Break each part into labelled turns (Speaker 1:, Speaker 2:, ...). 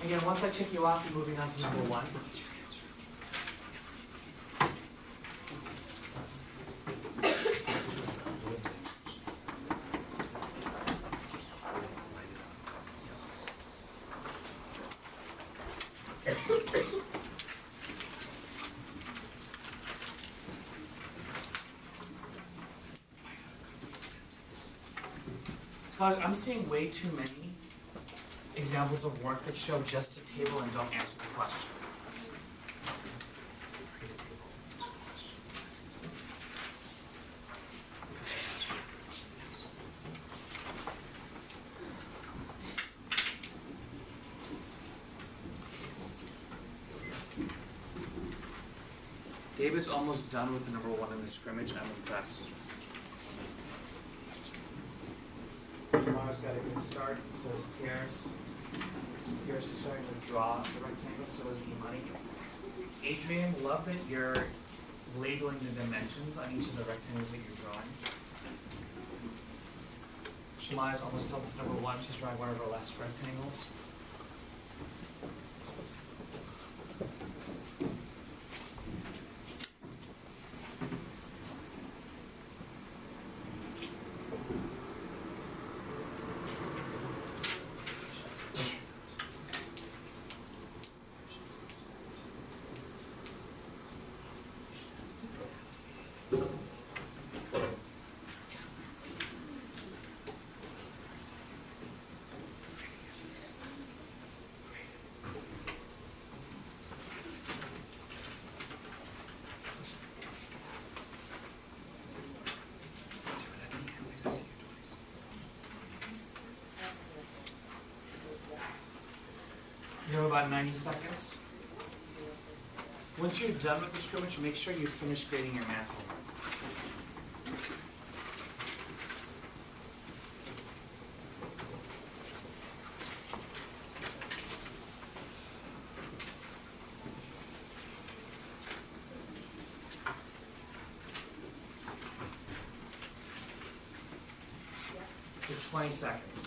Speaker 1: Again, once I check you off, you're moving on to number 1. Guys, I'm seeing way too many examples of work that show just a table and don't answer the question. David's almost done with the number 1 in the scrimmage. I'm impressed. Mara's got a good start, so is Karis. Karis is starting to draw the rectangle, so is Imani. Adrian, love that you're labeling the dimensions on each of the rectangles that you're drawing. Shemaya's almost done with number 1. She's drawing one of her last rectangles. You have about 90 seconds. Once you're done with the scrimmage, make sure you finish grading your math homework. For 20 seconds.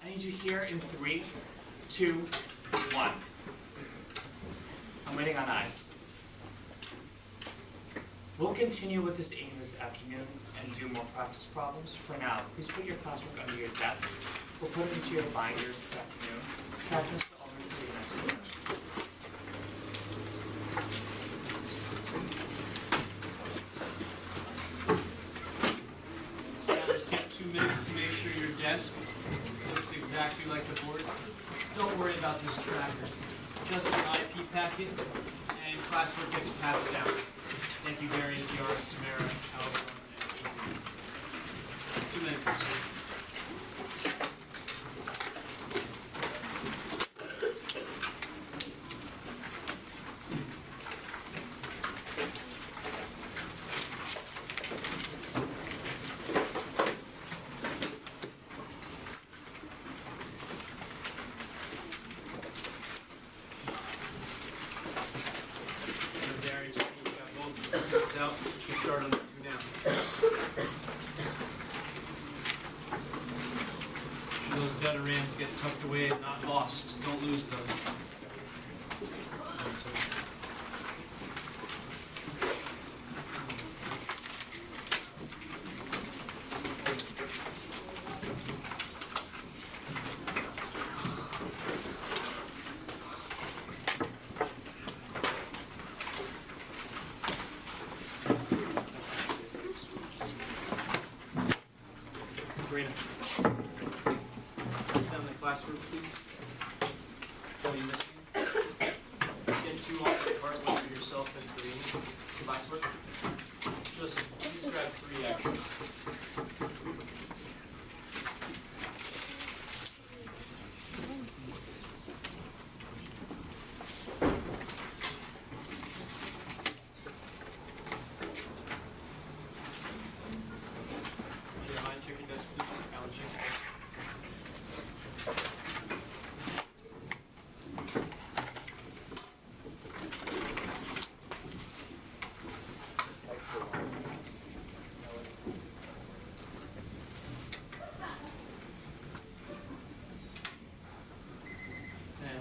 Speaker 1: I need you here in 3, 2, 1. I'm waiting on eyes. We'll continue with this aim this afternoon and do more practice problems. For now, please put your classwork under your desks. We'll put it into your binders this afternoon. Track this to all the next week.
Speaker 2: Just take 2 minutes to make sure your desk looks exactly like the board. Don't worry about this tracker. Just an IP packet, and classwork gets passed down. Thank you, Darius, Yaris, Tamara, Alvaro, and Adrian. 2 minutes. Out. We'll start on the 2 now. Those veterans get tucked away and not lost. Don't lose those. Down the classroom, please. What are you missing? Get 2 off the cart, one for yourself and for the classwork. Just please grab 3 actually.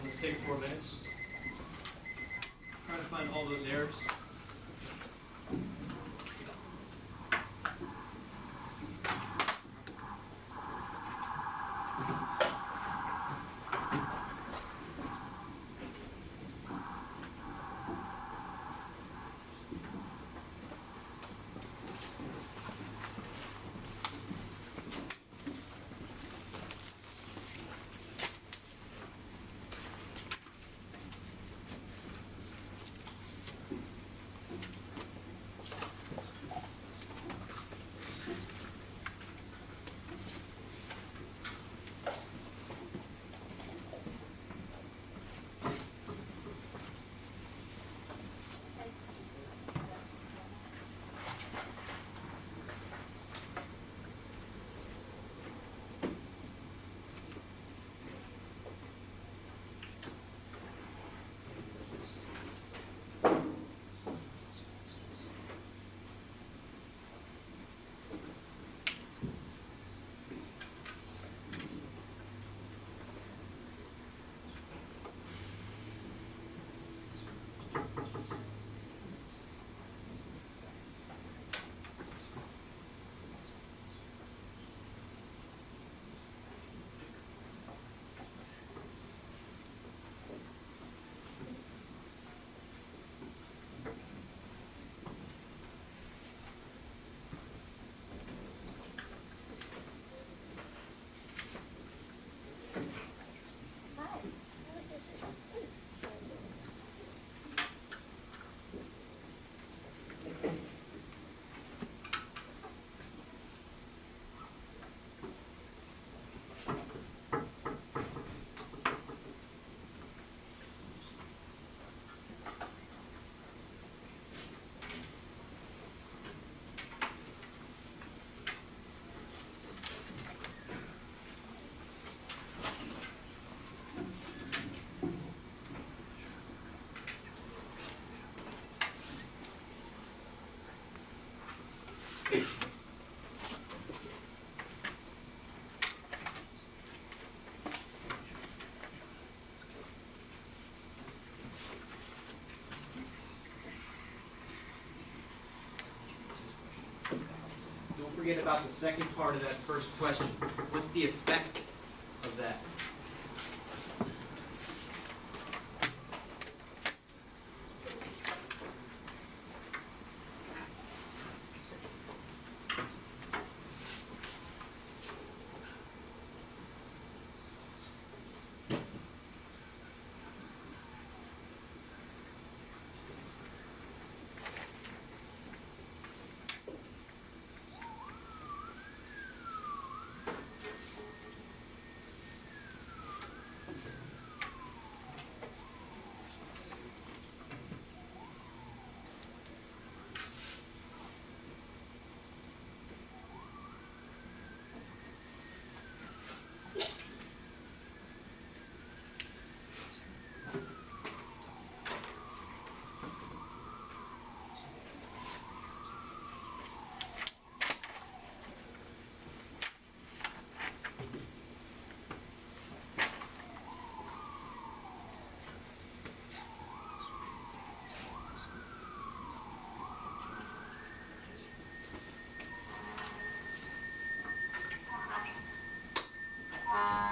Speaker 2: Let's take 4 minutes. Try to find all those errors. Don't forget about the second part of that first question. What's the effect of that?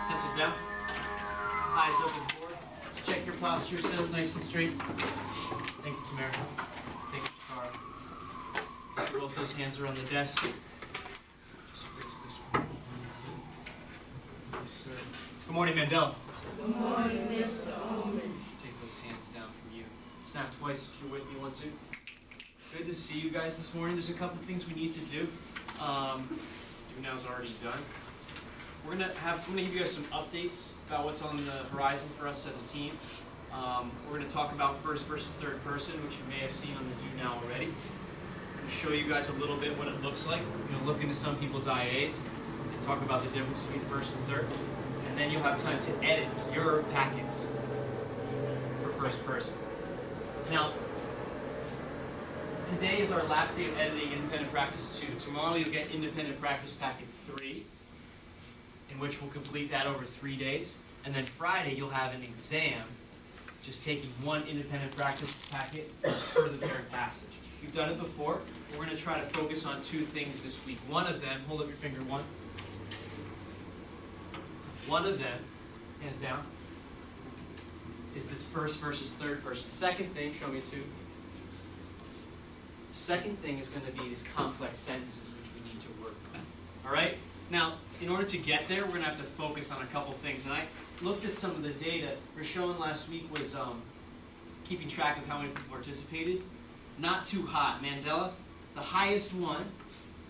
Speaker 2: Pencils down. Eyes open forward. Check your posture, sit up nice and straight. Thank you, Tamara. Thank you, Shakara. Both those hands are on the desk. Just fix this one. Yes, sir. Good morning, Mandel.
Speaker 3: Good morning, Mr. Omen.
Speaker 2: Take those hands down from you. Snap twice if you're with me, 1, 2. Good to see you guys this morning. There's a couple things we need to do. Do now's already done. I'm gonna give you guys some updates about what's on the horizon for us as a team. We're gonna talk about first versus third person, which you may have seen on the do now already. I'm gonna show you guys a little bit what it looks like. We're gonna look into some people's IAs and talk about the difference between first and third. And then you'll have time to edit your packets for first person. Now, today is our last day of editing independent practice 2. Tomorrow you'll get independent practice packet 3. in which we'll complete that over 3 days. And then Friday, you'll have an exam, just taking one independent practice packet for the paired passage. We've done it before, but we're going to try to focus on 2 things this week. One of them, hold up your finger, one. One of them, hands down, is this first versus third person. Second thing, show me 2. Second thing is going to be these complex sentences which we need to work on. All right? Now, in order to get there, we're going to have to focus on a couple things. And I looked at some of the data. Rashawn last week was keeping track of how many people participated. Not too hot. Mandela, the highest one,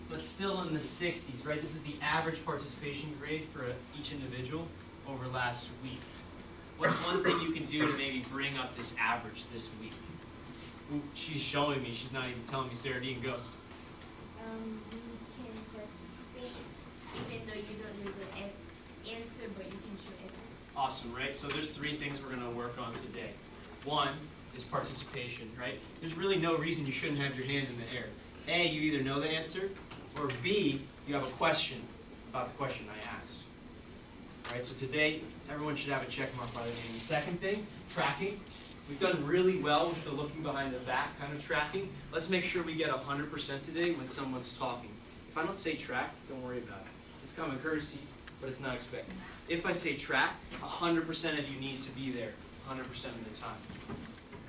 Speaker 2: but still in the 60s, right? This is the average participation grade for each individual over last week. What's one thing you can do to maybe bring up this average this week? Ooh, she's showing me. She's not even telling me. Sarah, Dean, go.
Speaker 4: We can participate even though you don't know the answer, but you can show evidence.
Speaker 2: Awesome, right? So there's 3 things we're going to work on today. One is participation, right? There's really no reason you shouldn't have your hand in the air. A, you either know the answer, or B, you have a question about the question I asked. All right, so today, everyone should have a check mark by their name. The second thing, tracking. We've done really well with the looking behind the back kind of tracking. Let's make sure we get 100% today when someone's talking. If I don't say track, don't worry about it. It's common courtesy, but it's not expected. If I say track, 100% of you need to be there 100% of the time.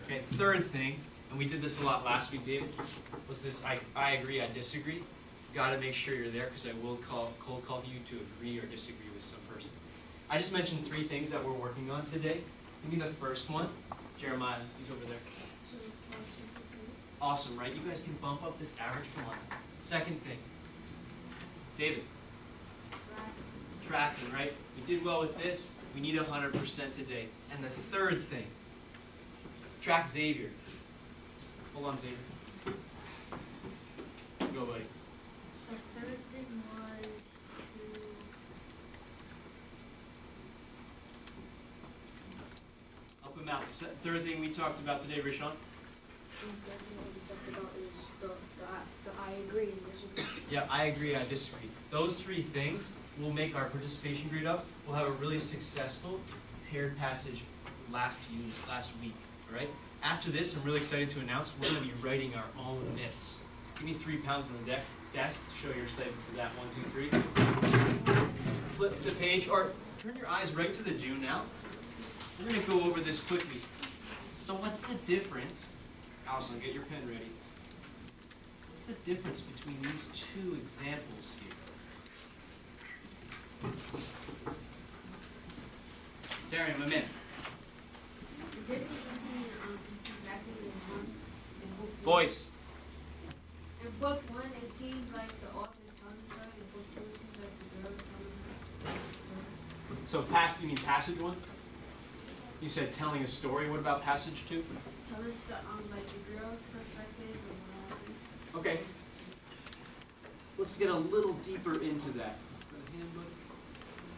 Speaker 2: Okay, third thing, and we did this a lot last week, David, was this I agree, I disagree. Got to make sure you're there because I will cold call you to agree or disagree with some person. I just mentioned 3 things that we're working on today. Give me the first one. Jeremiah, he's over there. Awesome, right? You guys can bump up this average for one. Second thing. David. Tracking, right? We did well with this. We need 100% today. And the third thing. Track Xavier. Hold on, Xavier. Go, buddy.
Speaker 4: The third thing was to
Speaker 2: Help him out. Third thing we talked about today, Rashawn.
Speaker 4: the I agree and disagree.
Speaker 2: Yeah, I agree, I disagree. Those 3 things will make our participation grade up. We'll have a really successful paired passage last week, all right? After this, I'm really excited to announce we're going to be writing our own myths. Give me 3 pounds on the desk to show your excitement for that. 1, 2, 3. Flip the page, or turn your eyes right to the do now. We're going to go over this quickly. So what's the difference? Allison, get your pen ready. What's the difference between these 2 examples here? Darian, my man.
Speaker 4: The difference between tracking and book 1.
Speaker 2: Boys.
Speaker 4: In book 1, it seems like the author is telling the story. In book 2, it seems like the girl is telling the story.
Speaker 2: So you mean passage 1? You said telling a story. What about passage 2?
Speaker 4: Telling like the girl's perspective and whatever.
Speaker 2: Okay. Let's get a little deeper into that. Got a hand, bud?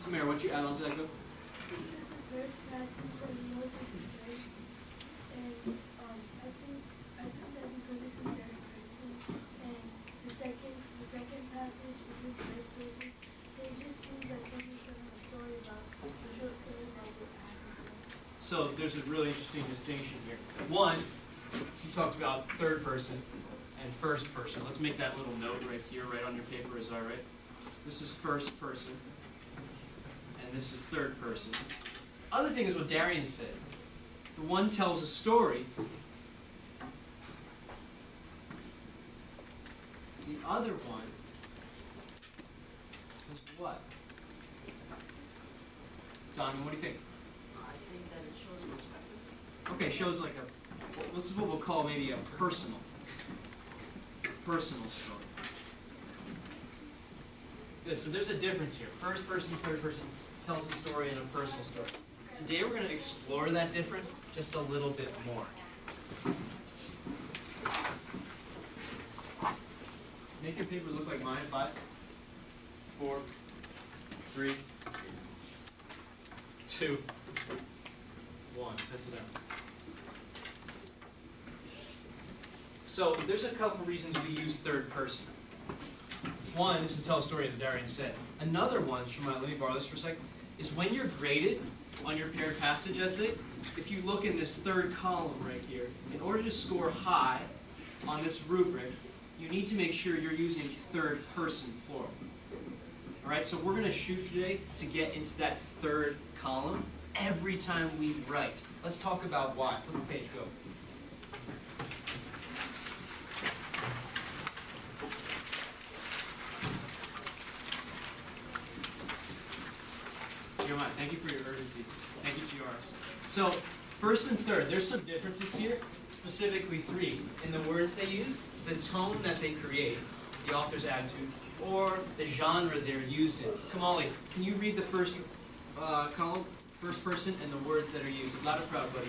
Speaker 2: Tamara, what'd you add on to that, go?
Speaker 5: This is the first passage of Moses' grace, and I think that because it's in third person, and the second passage is in first person, so it just seems like someone's telling a story about the short story about what happened.
Speaker 2: So there's a really interesting distinction here. One, you talked about third person and first person. Let's make that little note right here, right on your paper, is that all right? This is first person, and this is third person. Other thing is what Darian said. The one tells a story. The other one is what? Donovan, what do you think?
Speaker 6: I think that it shows perspective.
Speaker 2: Okay, shows like this is what we'll call maybe a personal story. Good, so there's a difference here. First person, third person tells a story and a personal story. Today we're going to explore that difference just a little bit more. Make your paper look like mine. 5, 4, 3, 2, 1. Pencil down. So there's a couple reasons we use third person. One is to tell a story, as Darian said. Another one, Shemai, let me borrow this for a second, is when you're graded on your paired passage essay, if you look in this third column right here, in order to score high on this rubric, you need to make sure you're using third person plural. All right, so we're going to shoot today to get into that third column every time we write. Let's talk about why. Flip the page, go. Jeremiah, thank you for your urgency. Thank you to yours. So, first and third, there's some differences here, specifically three. In the words they use, the tone that they create, the author's attitudes, or the genre they're used in. Kamali, can you read the first column, first person, and the words that are used? Loud and proud, buddy.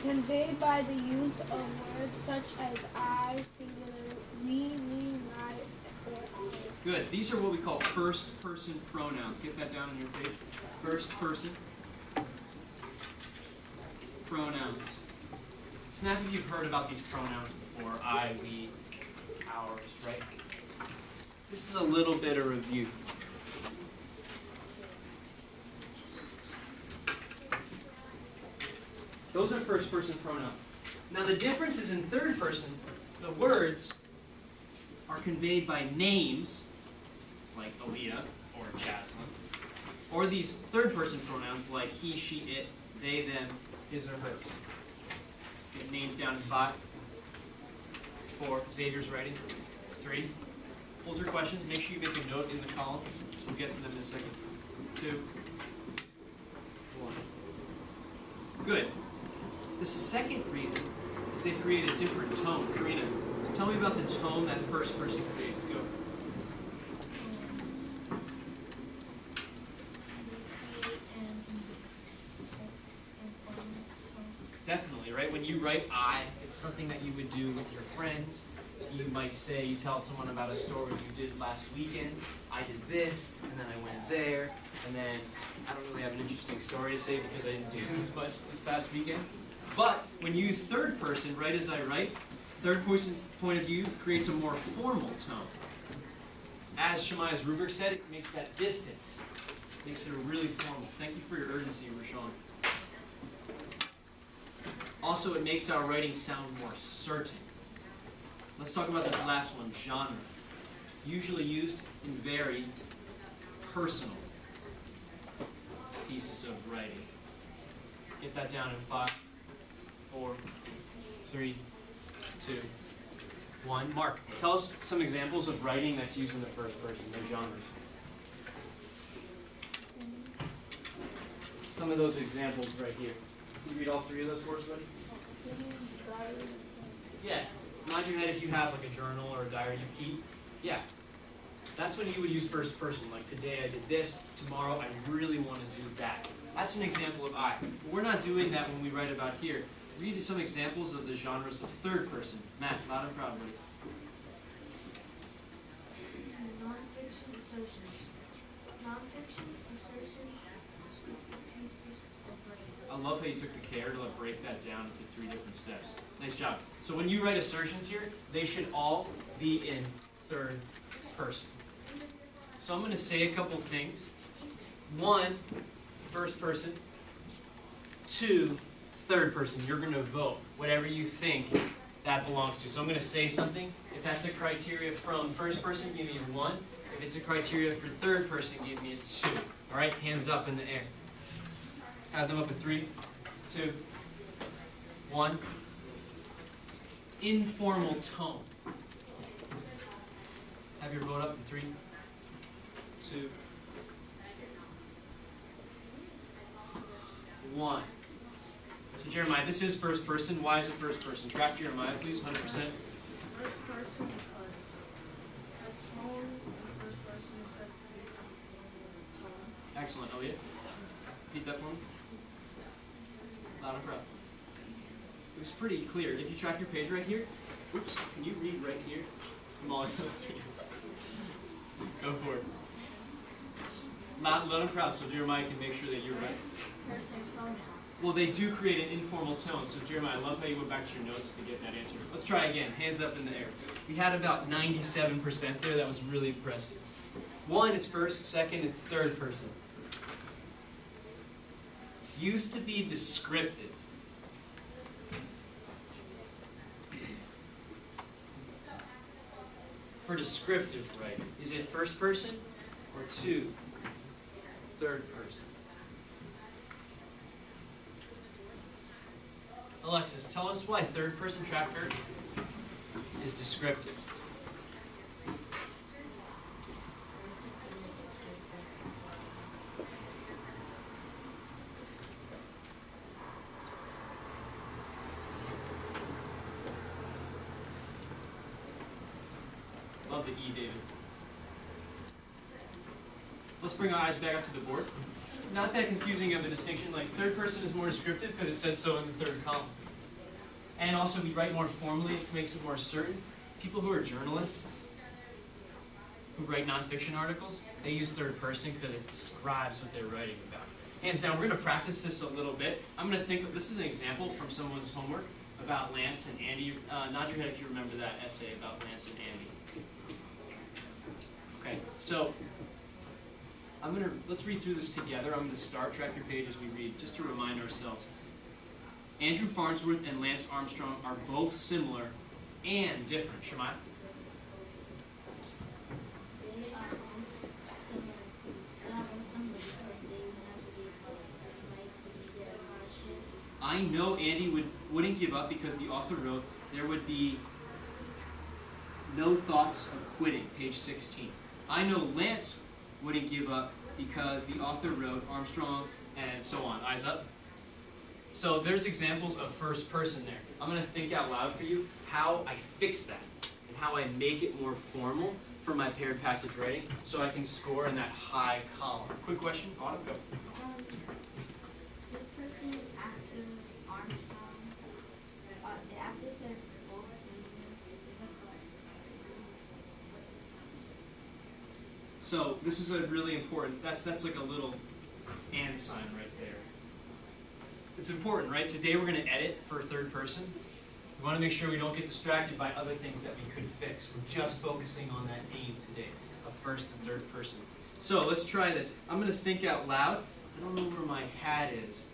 Speaker 5: Conveyed by the use of words such as I, singular, me, my, or I.
Speaker 2: Good. These are what we call first person pronouns. Get that down on your page. First person pronouns. Snap if you've heard about these pronouns before. I, we, ours, right? This is a little bit of review. Those are first person pronouns. Now the difference is in third person, the words are conveyed by names, like Aaliyah or Jaslyn, or these third person pronouns like he, she, it, they, them, his, or hers. Get names down in 5, 4, Xavier's writing, 3. Hold your questions, make sure you make a note in the column, so we'll get to them in a second. 2, 1. Good. The second reason is they create a different tone. Karina, tell me about the tone that first person creates. Go. Definitely, right? When you write I, it's something that you would do with your friends. You might say, you tell someone about a story you did last weekend. I did this, and then I went there, and then I don't really have an interesting story to say because I didn't do as much this past weekend. But when you use third person, write as I write, third person point of view creates a more formal tone. As Shemaiah's rubric said, it makes that distance. Makes it a really formal. Thank you for your urgency, Rashawn. Also, it makes our writing sound more certain. Let's talk about this last one, genre. Usually used in very personal pieces of writing. Get that down in 5, 4, 3, 2, 1. Mark, tell us some examples of writing that's used in the first person, no genres. Some of those examples right here. Can you read all 3 of those for us, buddy? Yeah. Nod your head if you have like a journal or a diary you keep. Yeah. That's when you would use first person. Like today I did this, tomorrow I really want to do that. That's an example of I. But we're not doing that when we write about here. Read some examples of the genres of third person. Matt, loud and proud, buddy.
Speaker 4: Non-fiction assertions. Non-fiction assertions, descriptive pieces of writing.
Speaker 2: I love how you took the care to break that down into 3 different steps. Nice job. So when you write assertions here, they should all be in third person. So I'm going to say a couple things. 1, first person. 2, third person. You're going to vote whatever you think that belongs to. So I'm going to say something. If that's a criteria from first person, give me a 1. If it's a criteria for third person, give me a 2. All right? Hands up in the air. Have them up in 3, 2, 1. Informal tone. Have your vote up in 3, 2, 1. So Jeremiah, this is first person. Why is it first person? Track Jeremiah, please, 100%.
Speaker 4: First person because a tone in the first person is said to be a tone.
Speaker 2: Excellent, Elliot. Repeat that for me. Loud and proud. Looks pretty clear. If you track your page right here, oops, can you read right here? Come on, go for it. Loud and proud, so Jeremiah can make sure that you're right.
Speaker 4: Person pronouns.
Speaker 2: Well, they do create an informal tone. So Jeremiah, I love how you went back to your notes to get that answer. Let's try again. Hands up in the air. We had about 97% there. That was really impressive. One, it's first. Second, it's third person. Used to be descriptive. For descriptive writing, is it first person or two, third person? Alexis, tell us why third person tracker is descriptive. Love the E, David. Let's bring our eyes back up to the board. Not that confusing of a distinction. Like third person is more descriptive because it says so in the third column. And also we write more formally, it makes it more certain. People who are journalists, who write nonfiction articles, they use third person because it describes what they're writing about. Hands down, we're going to practice this a little bit. I'm going to think, this is an example from someone's homework about Lance and Andy. Nod your head if you remember that essay about Lance and Andy. Okay, so let's read through this together. I'm going to start, track your page as we read, just to remind ourselves. Andrew Farnsworth and Lance Armstrong are both similar and different. Shemaiah?
Speaker 5: They are similar. They are both similar because they have to be like their hardships.
Speaker 2: I know Andy wouldn't give up because the author wrote, there would be no thoughts of quitting, page 16. I know Lance wouldn't give up because the author wrote, Armstrong, and so on. Eyes up. So there's examples of first person there. I'm going to think out loud for you how I fix that and how I make it more formal for my paired passage writing so I can score in that high column. Quick question, Autumn, go.
Speaker 5: This person after Armstrong, the actor said both similar. Is that correct?
Speaker 2: So this is a really important, that's like a little and sign right there. It's important, right? Today we're going to edit for third person. We want to make sure we don't get distracted by other things that we could fix. We're just focusing on that aim today of first and third person. So let's try this. I'm going to think out loud. I don't know where my hat is.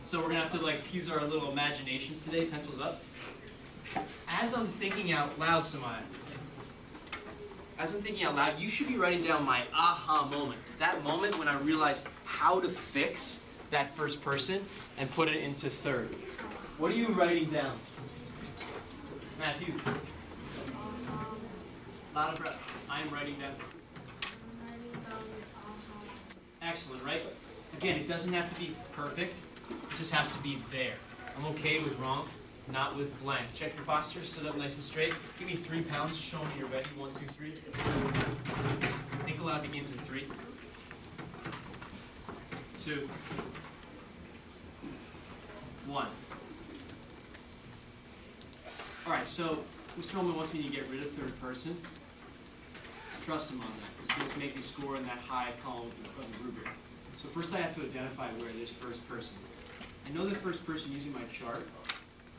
Speaker 2: So we're going to have to like use our little imaginations today. Pencils up. As I'm thinking out loud, Samaya, as I'm thinking out loud, you should be writing down my aha moment. That moment when I realized how to fix that first person and put it into third. What are you writing down? Matthew? Lot of breath. I'm writing down. Excellent, right? Again, it doesn't have to be perfect. It just has to be there. I'm okay with wrong, not with blank. Check your posture. Sit up nice and straight. Give me 3 pounds. Show me you're ready. 1, 2, 3. Think aloud begins in 3, 2, 1. All right, so Mr. Holman wants me to get rid of third person. Trust him on that. It's going to make me score in that high column of the rubric. So first I have to identify where there's first person. I know that first person using my chart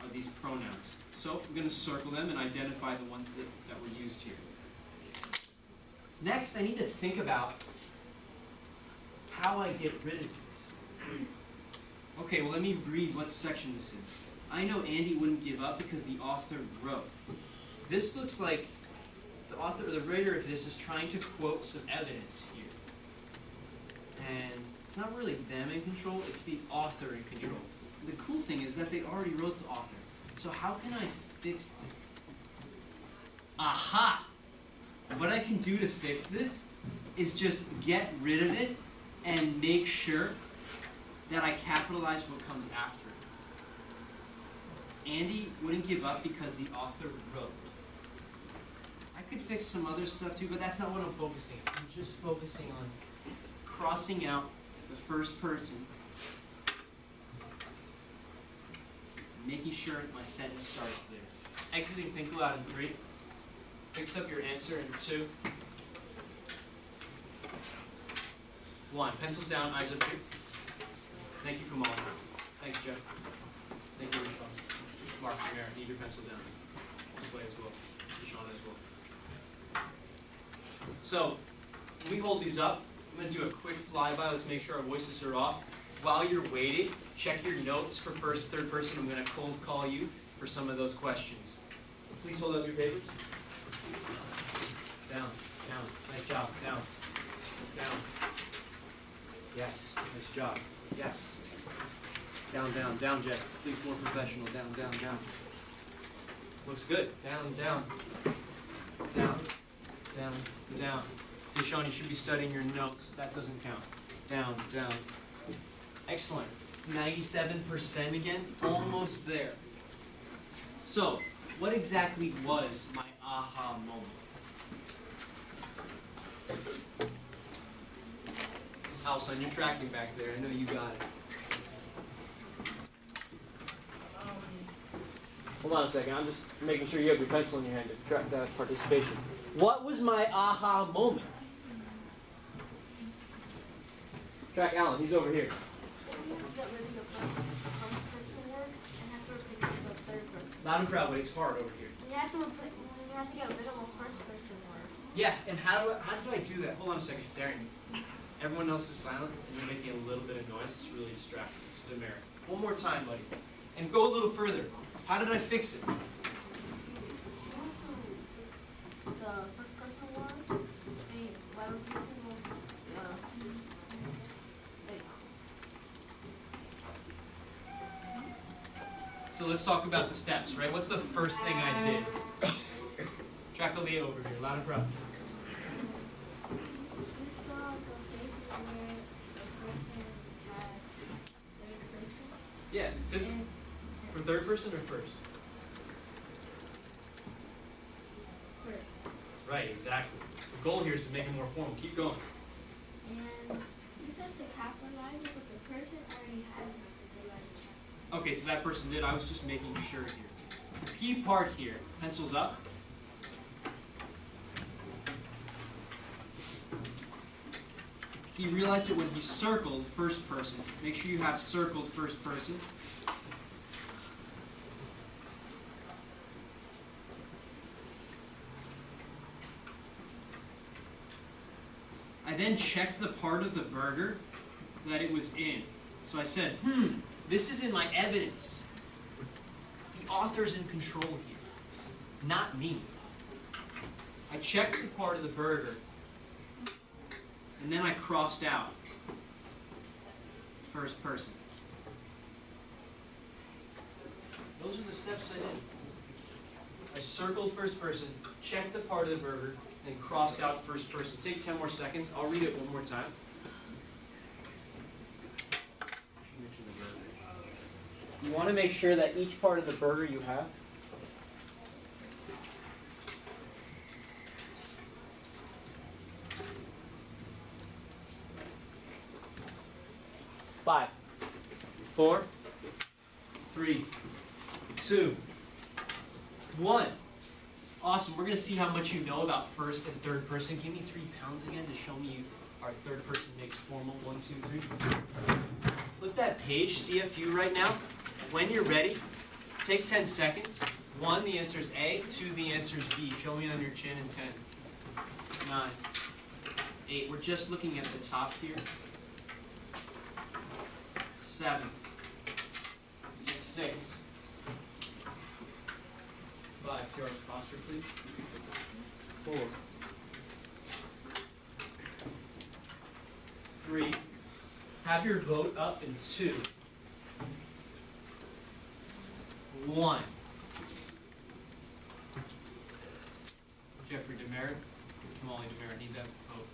Speaker 2: are these pronouns. So I'm going to circle them and identify the ones that were used here. Next, I need to think about how I get rid of these. Okay, well let me read what section this is. I know Andy wouldn't give up because the author wrote. This looks like the author or the writer of this is trying to quote some evidence here. And it's not really them in control, it's the author in control. The cool thing is that they already wrote the author. So how can I fix this? Aha! What I can do to fix this is just get rid of it and make sure that I capitalize what comes after it. Andy wouldn't give up because the author wrote. I could fix some other stuff too, but that's not what I'm focusing on. I'm just focusing on crossing out the first person, making sure my sentence starts there. Exiting think aloud in 3. Fix up your answer in 2. 1. Pencils down, eyes up here. Thank you, Kamal. Thanks, Jeff. Thank you, Michelle. Mark, Mary, need your pencil down. This way as well. Deshaun as well. So, when we hold these up, I'm going to do a quick flyby. Let's make sure our voices are off. While you're waiting, check your notes for first, third person. I'm going to cold call you for some of those questions. So please hold up your papers. Down, down. Nice job. Down, down. Yes, nice job. Yes. Down, down, down, Jeff. Please, more professional. Down, down, down. Looks good. Down, down. Down, down, down. Deshaun, you should be studying your notes. That doesn't count. Down, down. Excellent. 97% again. Almost there. So, what exactly was my aha moment? Alson, you're tracking back there. I know you got it. Hold on a second. I'm just making sure you have your pencil in your hand to track that participation. What was my aha moment? Track Alan. He's over here.
Speaker 4: Get rid of the first person word and have to replace it with the third person.
Speaker 2: Loud and proud, but it's hard over here.
Speaker 4: You have to get rid of a first person word.
Speaker 2: Yeah, and how did I do that? Hold on a second, Darren. Everyone else is silent, and you're making a little bit of noise. It's really distracting. It's a demerit. One more time, buddy. And go a little further. How did I fix it?
Speaker 4: You have to fix the first person word by replacing with
Speaker 2: So let's talk about the steps, right? What's the first thing I did? Track Aaliyah over here, loud and proud.
Speaker 5: You saw the page where the person had third person.
Speaker 2: Yeah, from third person or first?
Speaker 5: First.
Speaker 2: Right, exactly. The goal here is to make it more formal. Keep going.
Speaker 5: And you said to capitalize it, but the person already had it capitalized.
Speaker 2: Okay, so that person did. I was just making sure here. The key part here, pencils up. He realized it when he circled first person. Make sure you have circled first person. I then checked the part of the burger that it was in. So I said, this is in my evidence. The author's in control here, not me. I checked the part of the burger, and then I crossed out first person. Those are the steps I did. I circled first person, checked the part of the burger, and crossed out first person. Take 10 more seconds. I'll read it one more time. You want to make sure that each part of the burger you have Five, 4, 3, 2, 1. Awesome. We're going to see how much you know about first and third person. Give me 3 pounds again to show me our third person makes formal. 1, 2, 3. Flip that page, CFU right now. When you're ready, take 10 seconds. 1, the answer is A. 2, the answer is B. Show me on your chin in 10, 9, 8. We're just looking at the top here. 7, 6, 5. Tiara's posture, please. 4, 3. Have your vote up in 2, 1. Jeffrey Demerit, Kamali Demerit, need that vote.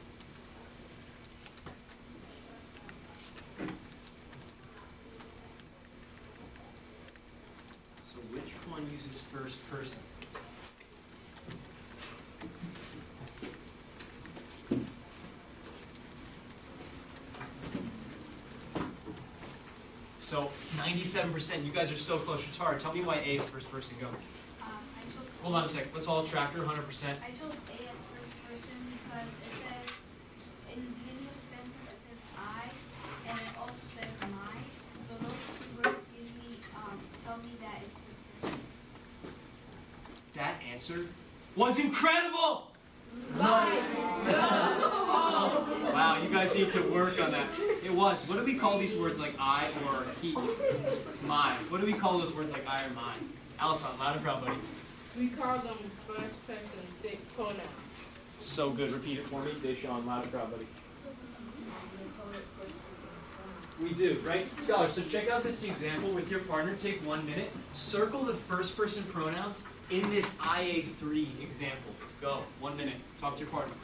Speaker 2: So which one uses first person? So 97%, you guys are so close. Shatara, tell me why A is first person, go.
Speaker 4: I chose.
Speaker 2: Hold on a sec, let's all track her 100%.
Speaker 4: I chose A as first person because it says in the beginning of the sentence it says I, and it also says my,
Speaker 2: answer was incredible! Wow, you guys need to work on that. It was. What do we call these words like I or he? My. What do we call those words like I or my? Allison, loud and proud, buddy.
Speaker 3: We call them first person sick pronouns.
Speaker 2: So good. Repeat it for me. Deshaun, loud and proud, buddy. We do, right? Scholars, so check out this example with your partner. Take 1 minute. Circle the first person pronouns in this IA3 example. Go. 1 minute. Talk to your partner.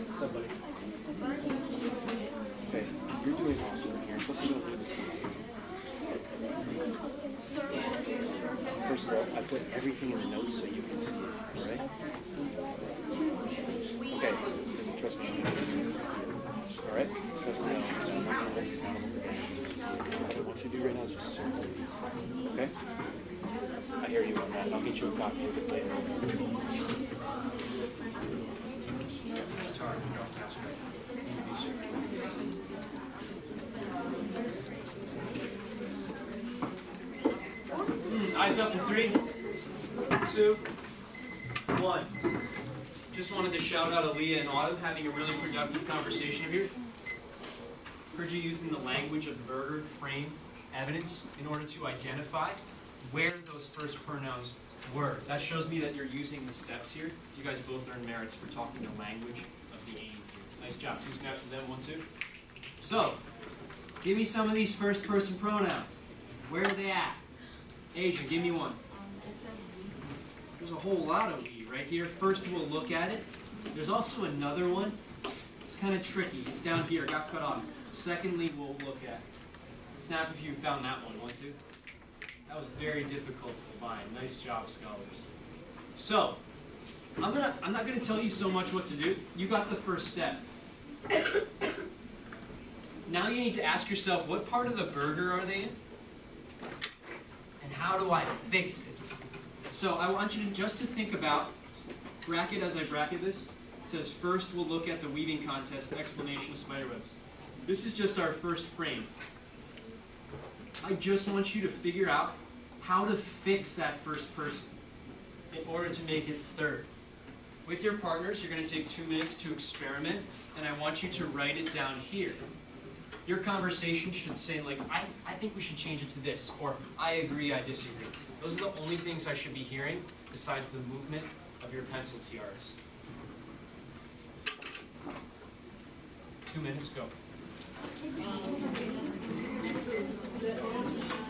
Speaker 7: What's up, buddy? Okay, you're doing awesome here. Plus, you don't do this. First of all, I put everything in the notes so you can see it, alright? Okay, because trust me, I'm gonna do it. Alright? Trust me, I'm not gonna hold you accountable for anything. What I want you to do right now is just circle. Okay? I hear you on that. I'll get you a copy of it later.
Speaker 2: Eyes up in 3, 2, 1. Just wanted to shout out Aaliyah and Autumn having a really productive conversation here. Heard you using the language of the burger to frame evidence in order to identify where those first pronouns were. That shows me that you're using the steps here. You guys both earn merits for talking the language of the aim here. Nice job. 2 snaps for them, 1, 2. So, give me some of these first person pronouns. Where are they at? Adrian, give me one. There's a whole lot of we right here. First, we'll look at it. There's also another one. It's kind of tricky. It's down here. It got cut off. Secondly, we'll look at. Snap if you found that one. 1, 2. That was very difficult to find. Nice job, scholars. So, I'm not gonna tell you so much what to do. You got the first step. Now you need to ask yourself, what part of the burger are they in? And how do I fix it? So I want you to just to think about, bracket as I bracket this. It says first we'll look at the weaving contest, explanation of spiderwebs. This is just our first frame. I just want you to figure out how to fix that first person in order to make it third. With your partners, you're going to take 2 minutes to experiment, and I want you to write it down here. Your conversation should say, like, I think we should change it to this, or I agree, I disagree. Those are the only things I should be hearing besides the movement of your pencil tiaras. 2 minutes, go.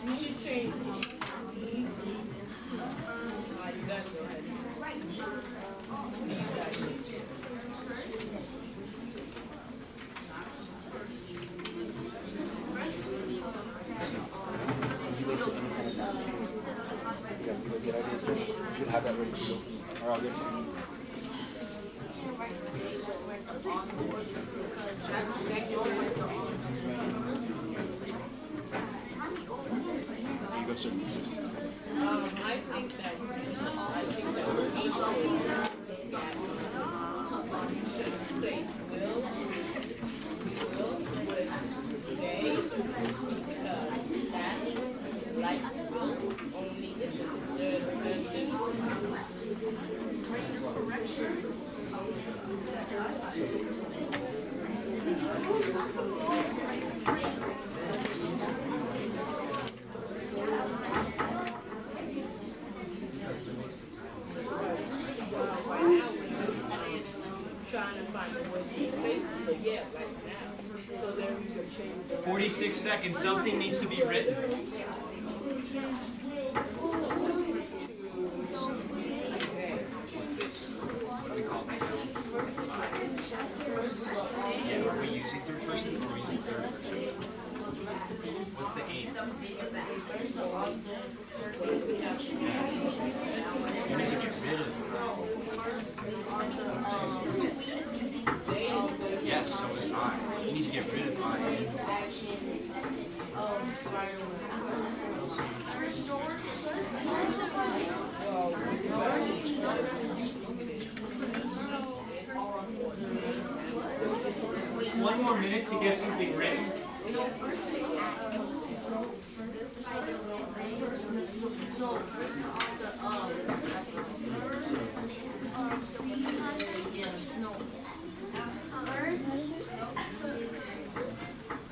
Speaker 3: You should change. You guys go ahead.
Speaker 7: You should have that ready to go. Or I'll get it. You go, sir.
Speaker 3: I think that we should place will with today because that like will only is in the third person. Trying to find a way to face it, so yeah, right now. So then we could change the
Speaker 2: 46 seconds, something needs to be written. What's this? What do we call it? Yeah, are we using third person or are we using third person? What's the aim? You need to get rid of it. Yes, so is I. You need to get rid of it. minute to get something written?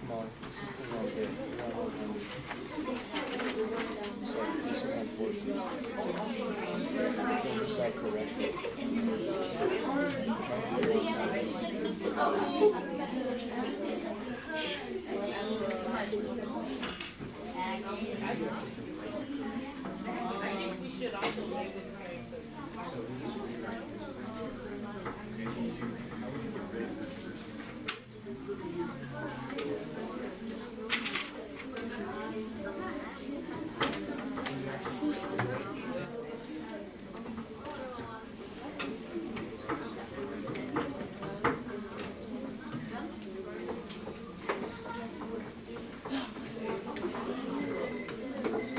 Speaker 7: Come on, this is the wrong bit. We're not all hungry. It's like, this is unfortunate. Fill this out correctly. Try to figure
Speaker 3: I think we should also play with characters.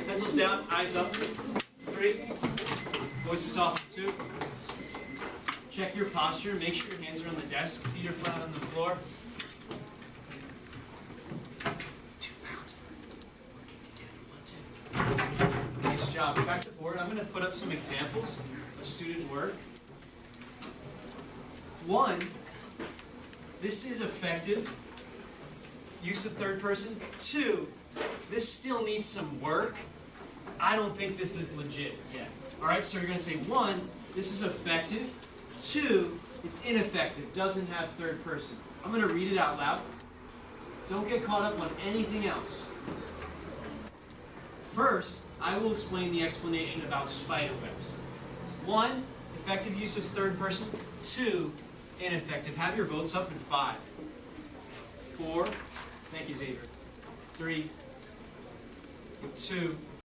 Speaker 2: Pencils down, eyes up. 3. Voices off. 2. Check your posture. Make sure your hands are on the desk. Feet are flat on the floor. 2 pounds for working together. 1, 2. Nice job. Back to the board. I'm going to put up some examples of student work. 1. This is effective use of third person. 2. This still needs some work. I don't think this is legit yet. All right, so you're going to say 1, this is effective. 2, it's ineffective, doesn't have third person. I'm going to read it out loud. Don't get caught up on anything else. First, I will explain the explanation about spider webs. 1, effective use of third person. 2, ineffective. Have your votes up in 5. 4, thank you, Xavier. 3, 2,